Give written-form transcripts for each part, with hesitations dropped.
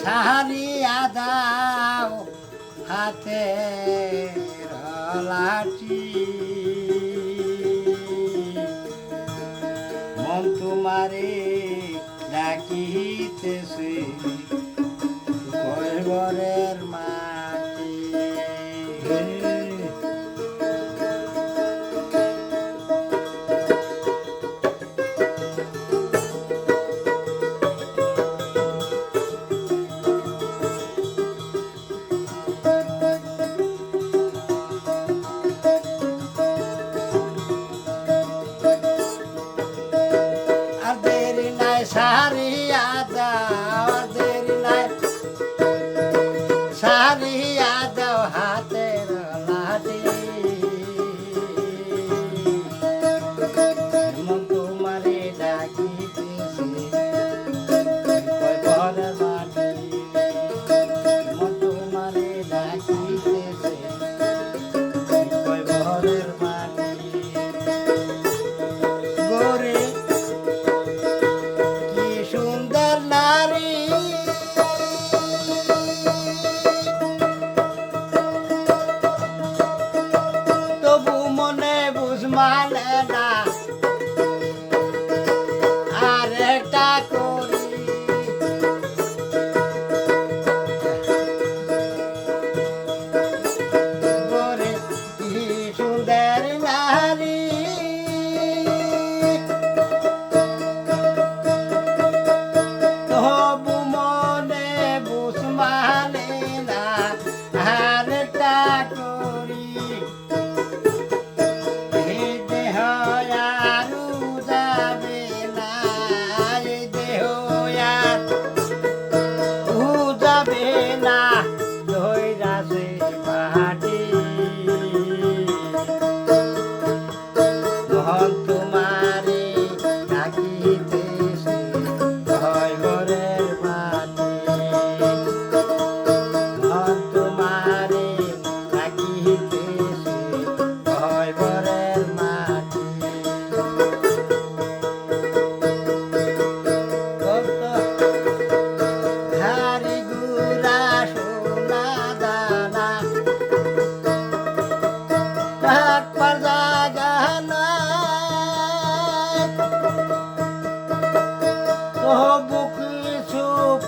সারিয়া দাও হাতে লাঠি মন তোমারে ডাকিতেছে কৈবরের মাটি সারিয়া দাও দেরি নাই সারিয়া দাও হাতের লাঠি মন তোমারে ডাকিতেছে কৈবরের মাটি মন তোমারে ডাকিতেছে কৈবরের মাটি গোরে সুন্দর নারী তবু মনে বুঝ মানে না আর একটা করি গোরে কি সুন্দর নারী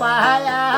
পায়া